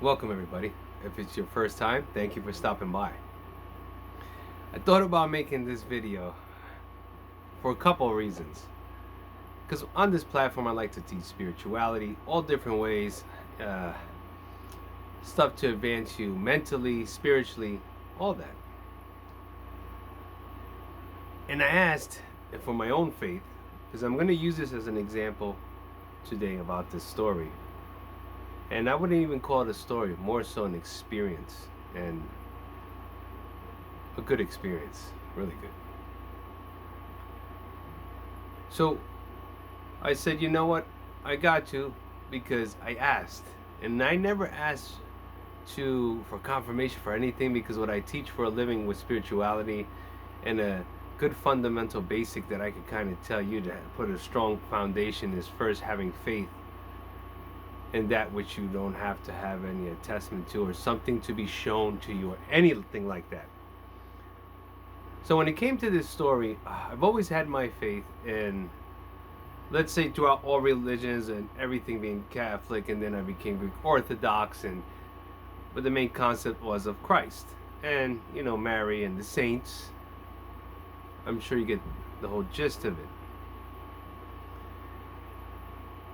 Welcome everybody. If it's your first time, thank you for stopping by. I thought about making this video for a couple of reasons. Because on this platform I like to teach spirituality, all different ways, stuff to advance you mentally, spiritually, all that. And I asked for my own faith, because I'm going to use this as an example today about this story. And I wouldn't even call it a story, more so an experience, and a good experience, really good. So I said, you know what, I got to, because I asked, and I never asked for confirmation for anything, because what I teach for a living with spirituality and a good fundamental basic that I could kind of tell you to put a strong foundation is first having faith in that which you don't have to have any attestment to, or something to be shown to you, or anything like that. So when it came to this story, I've always had my faith in, let's say, throughout all religions and everything being Catholic, and then I became Greek Orthodox, but the main concept was of Christ and, Mary and the saints. I'm sure you get the whole gist of it.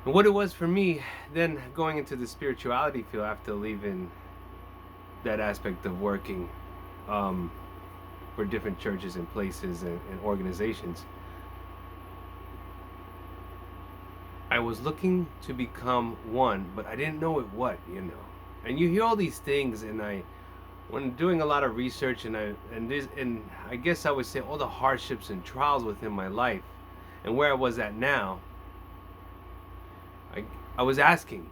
And what it was for me, then going into the spirituality field after leaving that aspect of working for different churches and places and organizations, I was looking to become one, but I didn't know what. And you hear all these things, and when doing a lot of research, and I guess I would say all the hardships and trials within my life and where I was at now, I was asking,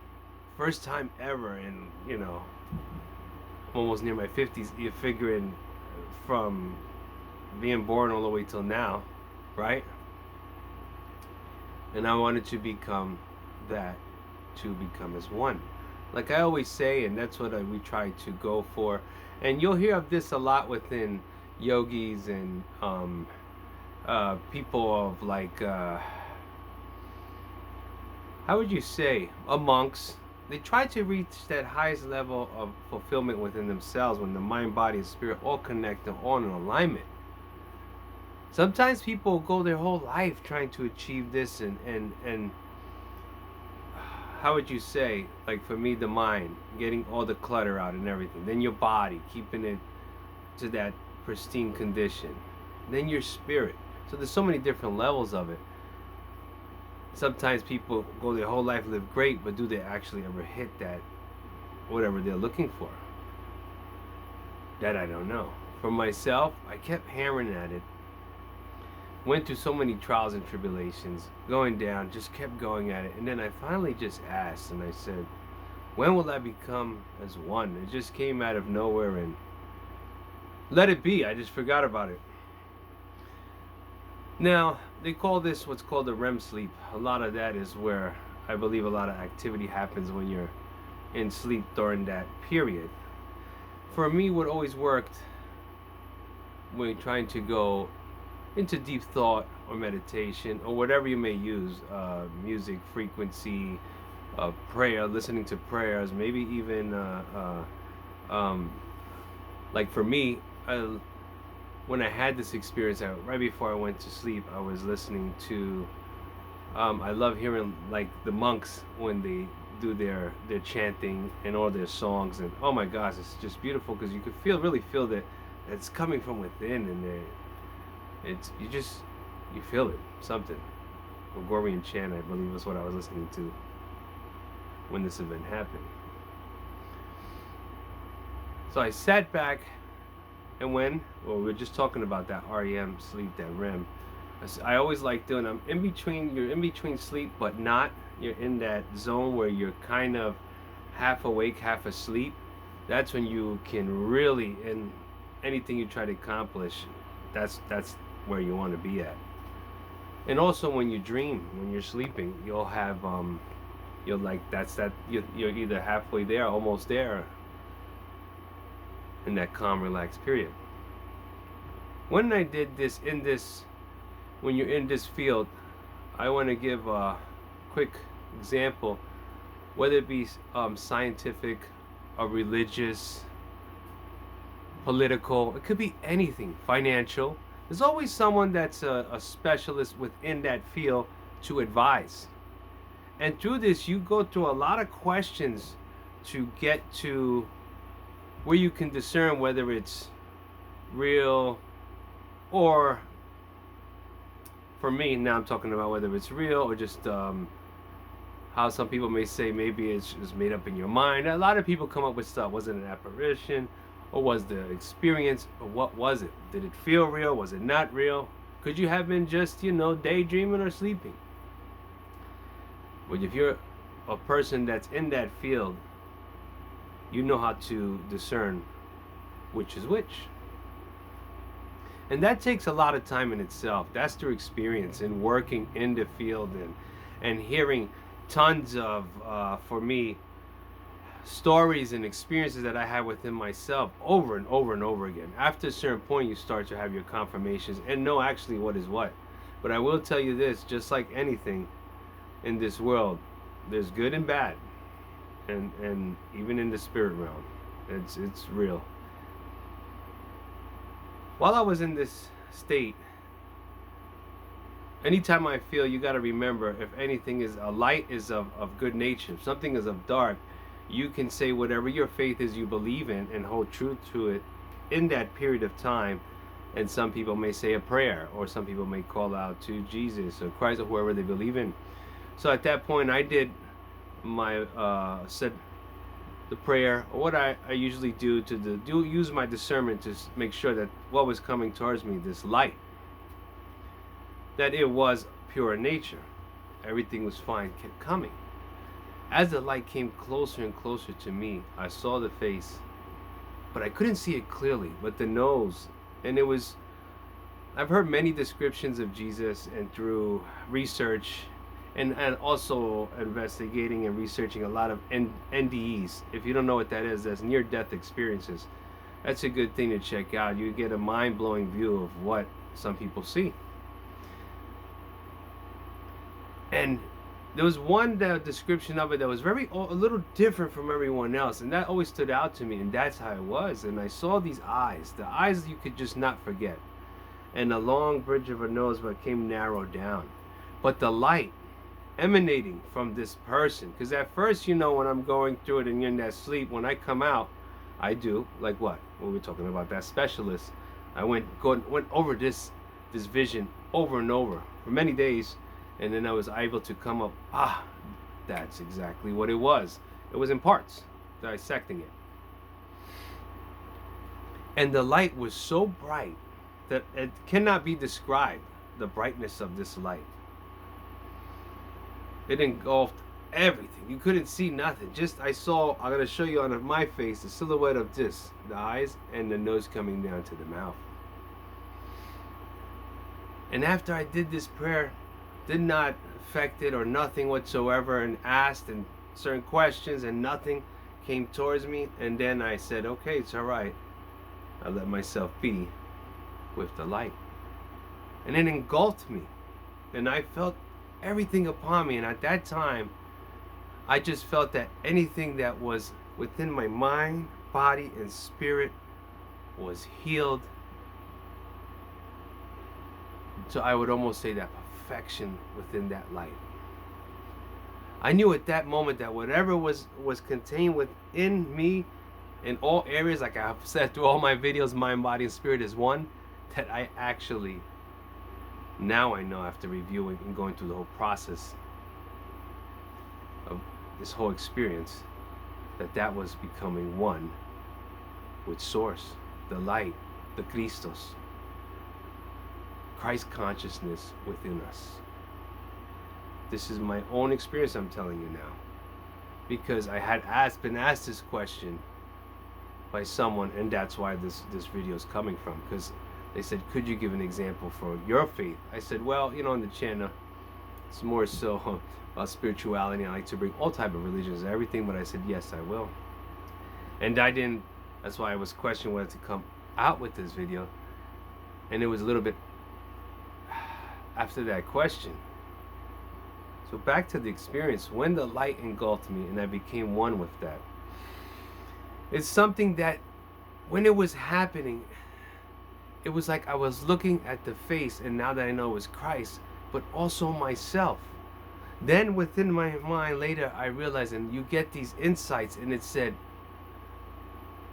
first time ever, and I'm almost near my 50s, you're figuring from being born all the way till now, right? And I wanted to become that, to become as one. Like I always say, and that's what we try to go for. And you'll hear of this a lot within yogis and people of like, how would you say, monks. They try to reach that highest level of fulfillment within themselves when the mind, body, and spirit all connect and all in alignment. Sometimes people go their whole life trying to achieve this, and how would you say, like for me, the mind, getting all the clutter out and everything. Then your body, keeping it to that pristine condition. Then your spirit. So there's so many different levels of it. Sometimes people go their whole life, live great, but do they actually ever hit that, whatever they're looking for? That I don't know. For myself, I kept hammering at it. Went through so many trials and tribulations, going down, just kept going at it. And then I finally just asked, and I said, when will I become as one? It just came out of nowhere, and let it be. I just forgot about it. Now, they call this what's called the REM sleep. A lot of that is where I believe a lot of activity happens when you're in sleep during that period. For me, what always worked when trying to go into deep thought or meditation or whatever you may use, music, frequency, prayer, listening to prayers, maybe even like for me, when I had this experience, right before I went to sleep, I was listening to, I love hearing like the monks when they do their chanting and all their songs, and oh my gosh, it's just beautiful, because you can really feel that it's coming from within, and you feel it, something. Gregorian chant, I believe, was what I was listening to when this event happened. So I sat back, and we were just talking about that REM sleep, that REM. I always like doing, you're in between sleep, but not. You're in that zone where you're kind of half awake, half asleep. That's when you can really, in anything you try to accomplish, that's where you want to be at. And also when you dream, when you're sleeping, you'll have, you're like, you're either halfway there, almost there, in that calm, relaxed period. When I did this, when you're in this field, I want to give a quick example, whether it be scientific a religious, political, it could be anything, financial. There's always someone that's a specialist within that field to advise. And through this, you go through a lot of questions to get to where you can discern whether it's real, or for me, now I'm talking about whether it's real or just how some people may say maybe it's just made up in your mind. A lot of people come up with stuff. Was it an apparition? Or was the experience? Or what was it? Did it feel real? Was it not real? Could you have been just, daydreaming or sleeping? But if you're a person that's in that field, you know how to discern which is which. And that takes a lot of time in itself. That's through experience and working in the field and hearing tons of, for me, stories and experiences that I had within myself over and over and over again. After a certain point, you start to have your confirmations and know actually what is what. But I will tell you this, just like anything in this world, there's good and bad. And even in the spirit realm, it's real. While I was in this state, anytime I feel, you got to remember, if anything is a light is of good nature, if something is of dark, you can say whatever your faith is you believe in and hold true to it in that period of time. And some people may say a prayer, or some people may call out to Jesus or Christ or whoever they believe in. So at that point, I did my said the prayer, or what I usually do to use my discernment to make sure that what was coming towards me, this light, that it was pure in nature. Everything was fine, kept coming. As the light came closer and closer to me, I saw the face, but I couldn't see it clearly, but the nose. And it was, I've heard many descriptions of Jesus, and through research and also investigating and researching a lot of NDEs. If you don't know what that is, that's near-death experiences. That's a good thing to check out. You get a mind-blowing view of what some people see. And there was one description of it that was a little different from everyone else, and that always stood out to me, and that's how it was. And I saw these eyes, the eyes you could just not forget, and a long bridge of a nose but came narrowed down. But the light emanating from this person, because at first, when I'm going through it and you're in that sleep, when I come out, I do like what we were talking about, that specialist. I went over this vision over and over for many days, and then I was able to come up, that's exactly what it was. It was in parts, dissecting it. And the light was so bright that it cannot be described, the brightness of this light. It engulfed everything. You couldn't see nothing. I'm going to show you on my face the silhouette of the eyes and the nose coming down to the mouth. And after I did this prayer, did not affect it or nothing whatsoever, and asked and certain questions, and nothing came towards me. And then I said, okay, it's all right. I let myself be with the light. And it engulfed me. And I felt everything upon me. And at that time, I just felt that anything that was within my mind, body, and spirit was healed. So I would almost say that perfection within that light. I knew at that moment that whatever was contained within me in all areas, like I've said through all my videos, mind, body, and spirit is one, that I actually, now I know after reviewing and going through the whole process of this whole experience, that was becoming one with Source, the light, the Christos, Christ consciousness within us. This is my own experience I'm telling you now, because I had been asked this question by someone, and that's why this video is coming from, because they said, could you give an example for your faith? I said, well, on the channel, it's more so about spirituality. I like to bring all type of religions and everything, but I said, yes, I will. And I didn't, that's why I was questioning whether to come out with this video. And it was a little bit after that question. So back to the experience, when the light engulfed me and I became one with that, It's something that when it was happening, it was like I was looking at the face, and now that I know it was Christ, but also myself. Then within my mind later, I realized, and you get these insights, and it said,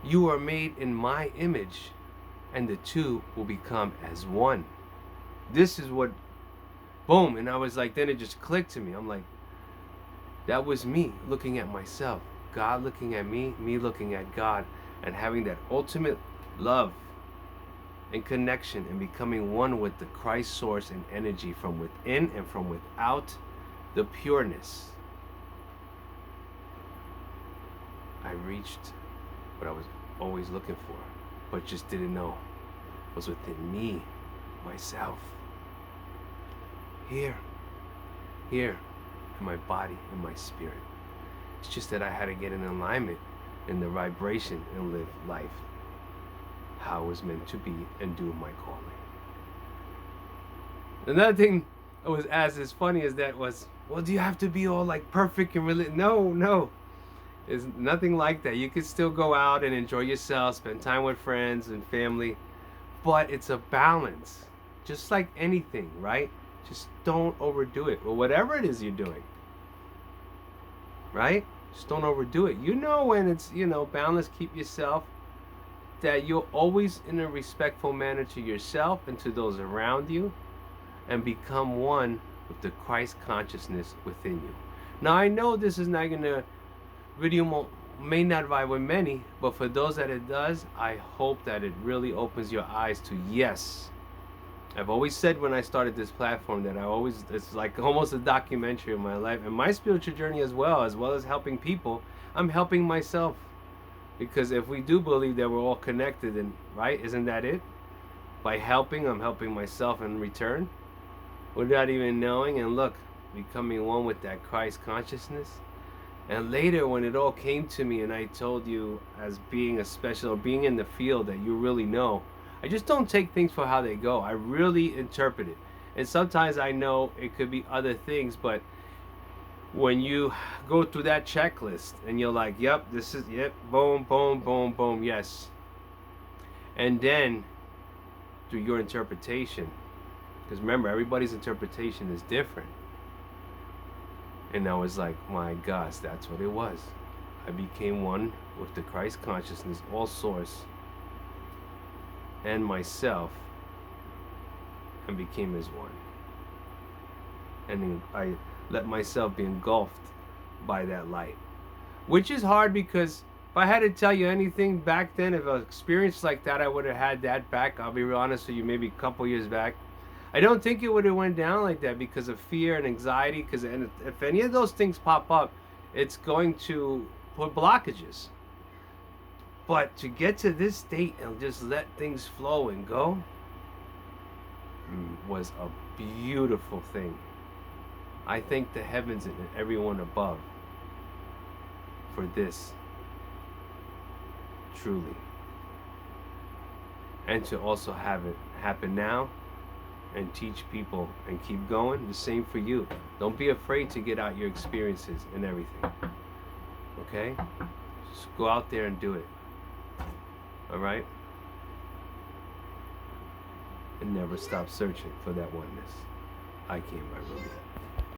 you are made in my image, and the two will become as one. This is what, boom. And I was like, then it just clicked to me. I'm like, that was me looking at myself, God looking at me looking at God, and having that ultimate love and connection and becoming one with the Christ source and energy from within and from without, the pureness. I reached what I was always looking for, but just didn't know was within me, myself. Here, in my body, in my spirit. It's just that I had to get in alignment in the vibration and live life how it was meant to be and do my calling. Another thing that was as funny as that was, well, do you have to be all like perfect and really? No. It's nothing like that. You can still go out and enjoy yourself, spend time with friends and family, but it's a balance. Just like anything, right? Just don't overdo it. Or whatever it is you're doing. Right? Just don't overdo it. You know when it's, balance, keep yourself, that you're always in a respectful manner to yourself and to those around you, and become one with the Christ consciousness within you. Now I know this is not gonna may not vibe with many, but for those that it does, I hope that it really opens your eyes to, yes. I've always said when I started this platform that it's like almost a documentary of my life and my spiritual journey as well as helping people. I'm helping myself, because if we do believe that we're all connected, and right, isn't that it? By helping, I'm helping myself in return without even knowing, and look, becoming one with that Christ consciousness. And later when it all came to me and I told you as being a special, or being in the field that you really know, I just don't take things for how they go. I really interpret it. And sometimes I know it could be other things, but when you go through that checklist and you're like, yep, this is, yep, boom, boom, boom, boom, yes. And then through your interpretation, because remember, everybody's interpretation is different. And I was like, my gosh, that's what it was. I became one with the Christ consciousness, all source, and myself, and became as one. And then I let myself be engulfed by that light. Which is hard, because if I had to tell you anything back then, if an experience like that, I would have had that back. I'll be real honest with you, maybe a couple years back. I don't think it would have went down like that because of fear and anxiety. Because if any of those things pop up, it's going to put blockages. But to get to this state and just let things flow and go was a beautiful thing. I thank the heavens and everyone above for this, truly. And to also have it happen now and teach people and keep going, the same for you. Don't be afraid to get out your experiences and everything. Okay? Just go out there and do it. Alright? And never stop searching for that oneness. I came by Rubey.